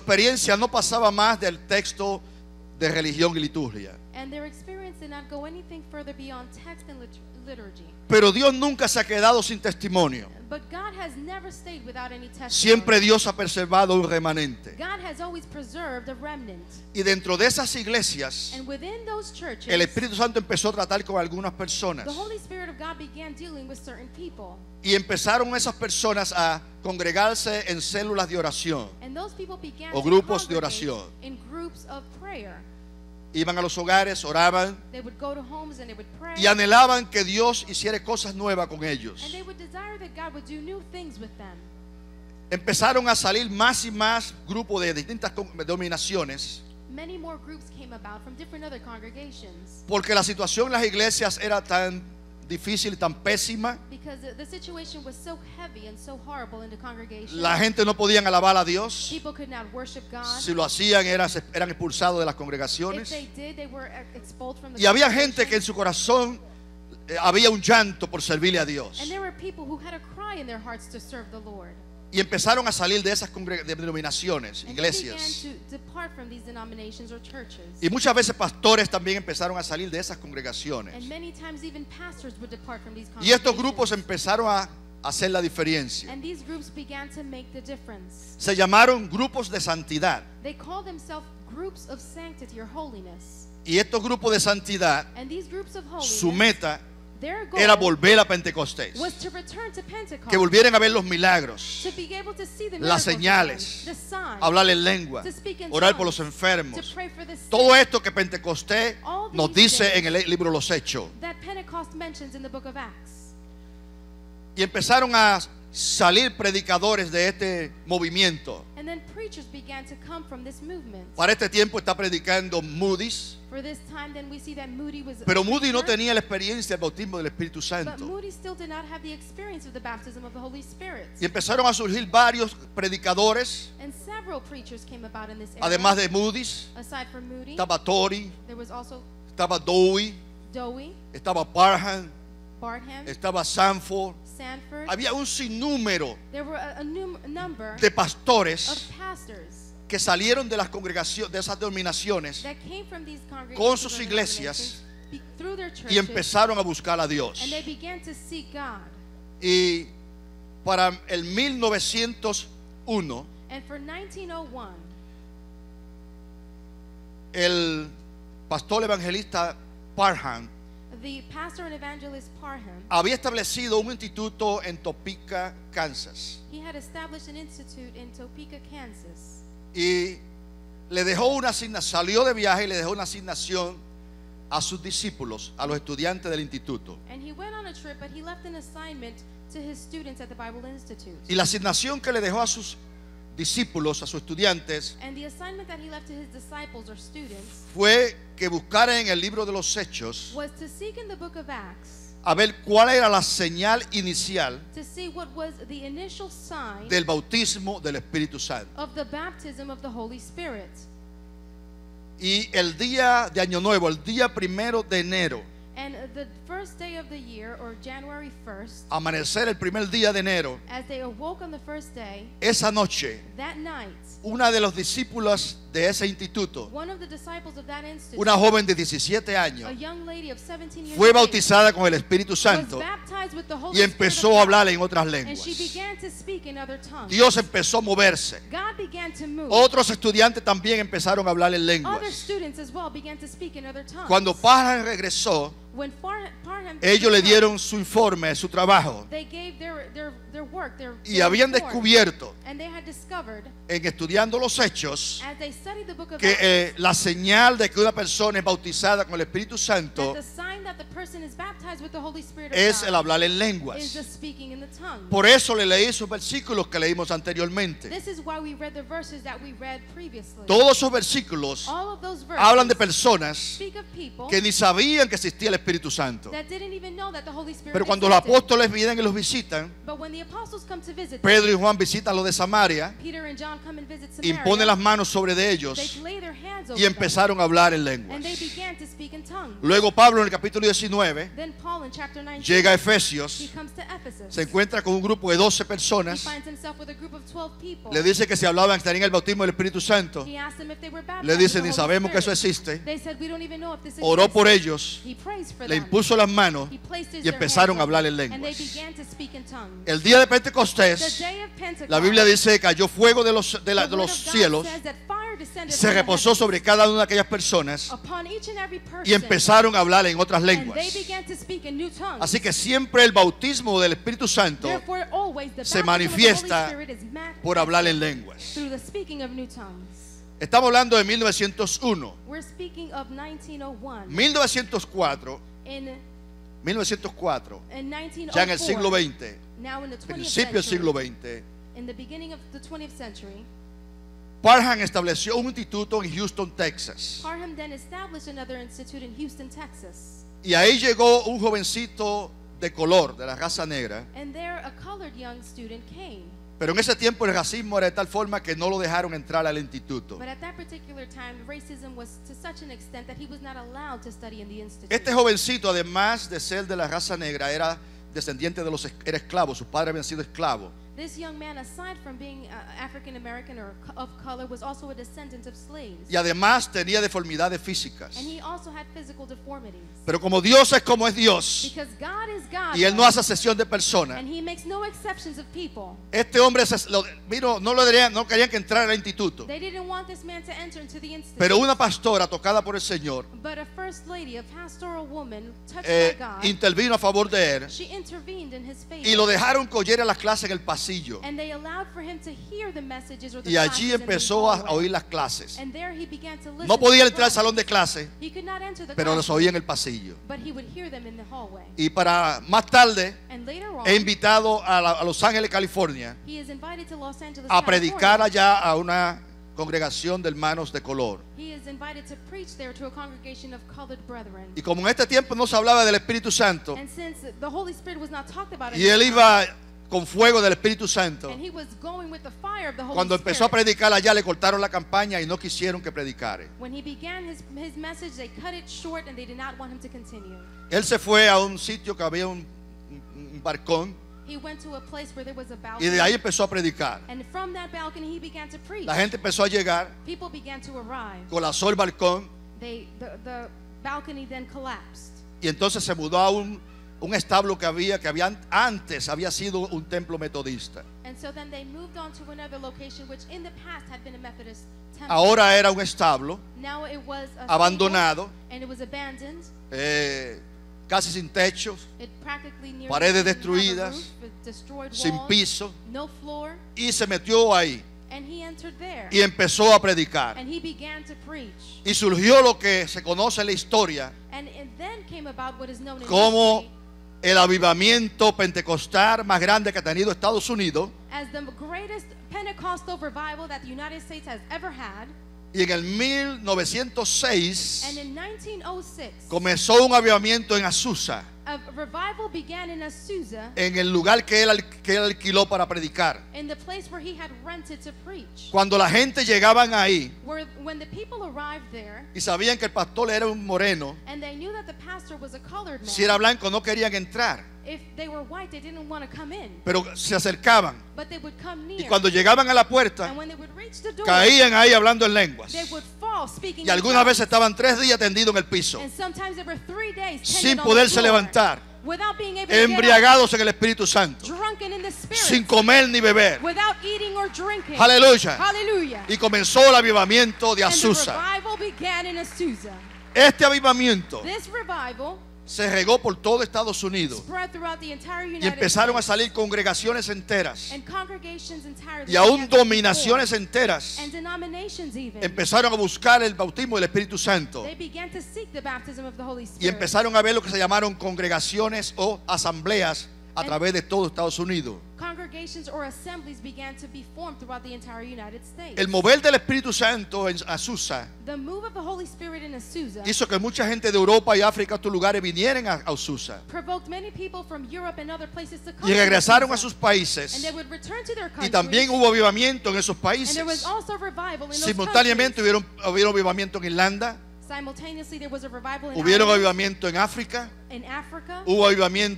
experiencia no pasaba más del texto de religión y liturgia. And their experience did not go anything further beyond text and liturgy. Pero Dios nunca se ha quedado sin testimonio. But God has never stayed without any testimony. Siempre Dios ha preservado un remanente. God has always preserved a remnant. Y dentro de esas iglesias, And within those churches, el Espíritu Santo empezó a tratar con algunas personas. the Holy Spirit of God began dealing with certain people. Y empezaron esas personas a congregarse en células de oración. And those people began O to grupos de congregate oración. in groups of prayer. Iban a los hogares, oraban They would go to homes and they would pray. y anhelaban que Dios hiciera cosas nuevas con ellos. And they would desire that God would do new things with them. Empezaron a salir más y más grupos de distintas denominaciones, Many more groups came about from different other congregations. porque la situación en las iglesias era tan difícil y tan pésima. Because the situation was so heavy and so horrible in the congregation. La gente no podía alabar a Dios. People could not worship God. Si lo hacían eran expulsados de las If congregaciones. they did, they were expelled from the Y había congregation. gente que en su corazón había un llanto por servirle a Dios. And there were people who had a cry in their hearts to serve the Lord. Y empezaron a salir de esas denominaciones, And they began iglesias. to depart from these denominations or churches. Y muchas veces pastores también empezaron a salir de esas congregaciones. And many times even pastors would depart from these Y estos congregations. grupos empezaron a hacer la diferencia. And these groups began to make the difference. Se llamaron grupos de santidad. They called themselves groups of sanctity or holiness. Y estos grupos de santidad, And these groups of su holiness, meta their goal era volver a Pentecostés. was to return to Pentecost. Que volvieran a ver los milagros, To be able to see the las miracles señales, again, the signs, hablar en lengua, to speak in orar por tongues, los enfermos. to pray for the sick. Todo esto que Pentecostés All nos these dice things en el libro de los Hechos. that Pentecost mentions in the book of Acts. Y empezaron a salir predicadores de este movimiento. And then preachers began to come from this movement. Para este tiempo está predicando Moody's. For this time, then we see that Moody was Pero a Moody no preacher, tenía la experiencia del bautismo del Espíritu but Santo. Moody still did not have the experience of the baptism of the Holy Spirit. Y empezaron a surgir varios predicadores. And several preachers came about in this era. Además de Moody's, Aside from Moody, estaba Tori, there was also estaba Dewey, Dowie, estaba Parham, Barham, estaba Sanford. Sanford. Había un sinnúmero There were a number de of pastores pastors que salieron de las congregaciones, de esas denominaciones, that came from these congregations con sus or iglesias, denominations through their churches, y empezaron a buscar a Dios. and they began to seek God. Y para el 1901, And for 1901, el pastor evangelista Parham the pastor and evangelist Parham, había establecido un instituto en Topeka, Kansas, he had established an institute in Topeka, Kansas. y le dejó una asignación, salió de viaje y le dejó una asignación a sus discípulos, a los estudiantes del instituto. And he went on a trip, but he left an assignment to his students at the Bible Institute. Y la asignación que le dejó a sus discípulos, a sus estudiantes, And the assignment that he left to his disciples or students fue que buscaran en el libro de los Hechos was to seek in the book of Acts a ver cuál era la señal inicial to see what was the initial sign del bautismo del Espíritu Santo. of the baptism of the Holy Spirit. Y el día de Año Nuevo, el día 1 de enero, And the first day of the year, or January 1st, amanecer el primer día de enero, as they awoke on the first day, esa noche, that night, una de los discípulos de ese instituto, one of the disciples of that institute, una joven de 17 a años, young lady of 17 years fue of age, bautizada con el Espíritu was Santo baptized with the Holy y Spirit of empezó a God, hablar en otras and lenguas. she began to speak in other tongues. Dios empezó a moverse. God began to move. Otros estudiantes también empezaron a hablar en Other lenguas. students as well began to speak in other tongues. Cuando Parham regresó, When Parham ellos le returned, dieron su informe, su trabajo, they gave their work, y their habían report, descubierto and they had discovered, en estudiando los hechos, as they studied the book of que Acts, la señal de que una persona es bautizada con el Espíritu Santo that the sign that the person is baptized with the Holy Spirit of es God el hablar en is lenguas. the speaking in the tongue. Por eso le leí esos versículos que leímos anteriormente. This is why we read the verses that we read previously. Todos esos versículos All of those verses hablan de personas speak of people que ni sabían que existía el Espíritu Santo. that didn't even know that the Holy Spirit Pero cuando los existed. apóstoles vienen y los visitan, But when the apostles come to visit them, Pedro y Juan visitan los de Samaria, Peter and John come and visit Samaria, impone las manos sobre de they ellos lay their hands over y empezaron a hablar en them, lenguas. and they began to speak in tongues. Luego Pablo en el capítulo 19 Then Paul in chapter 19, llega a he Efesios, comes to Ephesus. se encuentra con un grupo de 12 He personas, finds himself with a group of 12 people. le dice que si hablaban estarían en el bautismo del Espíritu Santo. He asked them if they were baptized Le dice, with ni the Holy sabemos que eso Spirit. existe. They said, we don't even know if this Oró exists. por ellos, He prays for le them. impuso las manos He placed his y empezaron a hands on hablar en them, and they lenguas. began to speak in tongues. El día de The Pentecostés, day of Pentecost, la Biblia dice que cayó fuego de los the word los of God cielos, says that fire descended se from the reposó heavens sobre cada una de aquellas personas upon each and every person, y empezaron a hablar en otras and lenguas. they began to speak in new tongues. Así que siempre el bautismo del Espíritu Santo Therefore, always the se baptism of the Holy manifiesta Spirit is por hablar en lenguas. through the speaking of new tongues. Estamos hablando de 1901. We're speaking of 1901. 1904, In 1904, 1904, ya en el siglo XX, now in the 20th principio del century, siglo XX, in the beginning of the 20th century, Parham estableció un instituto en Houston, Texas. Parham then established another institute in Houston, Texas. Y ahí llegó un jovencito de color, de la raza negra. And there a colored young student came. Pero en ese tiempo el racismo era de tal forma que no lo dejaron entrar al instituto. But at that particular time, racism was to such an extent that he was not allowed to study in the institute. Este jovencito, además de ser de la raza negra, era descendiente de era esclavo. Sus padres habían sido esclavos. This young man, aside from being African American or of color, was also a descendant of slaves. Y además tenía deformidades físicas. And he also had physical deformities. Pero como Dios es como es Dios, Because God is God, y Él no hace excepción de personas, and he makes no exceptions of people. este hombre no querían que entrara al instituto. They didn't want this man to enter into the institute. Pero una pastora tocada por el Señor But a first lady, a pastoral woman, touched by God, intervino a favor de él she intervened in his favor. y lo dejaron que oyera las clases en el pasillo. And they allowed for him to hear the messages or the Y allí classes in the empezó a hallway. oír las clases. And there he began to listen No to podía the entrar al class. salón de clase, He could not enter the pero los classroom, oía en el pasillo. but he would hear them in the hallway. Y para más tarde And later on, he invitado a Los Ángeles, California, he is invited to Los Angeles, a predicar California. allá a una congregación de hermanos de color. He is invited to preach there to a congregation of colored brethren. Y como en este tiempo no se hablaba del Espíritu Santo, And since the Holy Spirit was not talked about y él in iba con fuego del Espíritu Santo, and he was going with the fire of the Holy cuando Spirit. empezó a predicar allá le cortaron la campaña y no quisieron que predicara. When he began his message, they cut it short and they did not want him to continue. Él se fue a un sitio que había un balcón He went to a place where there was a y balcony. de ahí empezó a predicar. And from that balcony, he began to preach. La gente empezó a llegar, People began to arrive. colapsó el balcón The balcony then collapsed. y entonces se mudó a un establo que antes había sido un templo metodista. And so then they moved on to another location, which in the past had been a Methodist temple. Ahora era un establo Now it was a abandonado, stable, and it was abandoned. casi sin techo, It practically nearly paredes didn't have a destruidas, roof, with destroyed sin walls, piso, no floor, y se metió ahí and he entered there. y empezó a predicar. And he began to preach. Y surgió lo que se conoce en la historia And then came about what is known in como history el avivamiento pentecostal más grande que ha tenido Estados Unidos. as the greatest Pentecostal revival that the United States has ever had. Y en el 1906 And in 1906, comenzó un avivamiento en Azusa, a revival began in Azusa, en el lugar que él alquiló para predicar. in the place where he had rented to preach. Cuando la gente llegaban ahí When the people arrived there, y sabían que el pastor era un moreno, and they knew that the pastor was a colored man. si era blanco no querían entrar, If they were white, they didn't want to come in, pero se acercaban. but they would come Y near. cuando llegaban a la puerta, And when they would reach the door, caían ahí hablando en lenguas. they would fall speaking Y in algunas tongues. veces estaban 3 días tendidos en el piso, And sometimes there were 3 days sin tended on the poderse floor, levantar, without being able to get up, embriagados en el Espíritu Santo, drunken in the spirit, sin comer ni beber. without eating or drinking. Aleluya. Hallelujah. Y comenzó el avivamiento de And the Azusa. revival began in Azusa. Este avivamiento This revival se regó por todo Estados Unidos spread throughout the entire y United empezaron a States. salir congregaciones enteras And congregations entirely y aún began to be dominaciones formed. enteras And denominations even. empezaron a buscar el bautismo del Espíritu Santo They began to seek the baptism of the Holy y Spirit. empezaron a ver lo que se llamaron congregaciones o asambleas a través de todo Estados Unidos. congregations or assemblies began to be formed throughout the entire United States. El mover del Espíritu Santo en Azusa The move of the Holy Spirit in Azusa hizo que mucha gente de Europa y África, estos lugares, vinieran a Azusa provoked many people from Europe and other places to come y to regresaron a Azusa. sus países. And they would return to their Y countries. también hubo avivamiento en esos And there was países. also revival in those Simultáneamente countries. hubieron avivamiento en Irlanda, Simultaneously, there was a revival in hubieron Ireland, avivamiento en África, in Africa. hubo avivamiento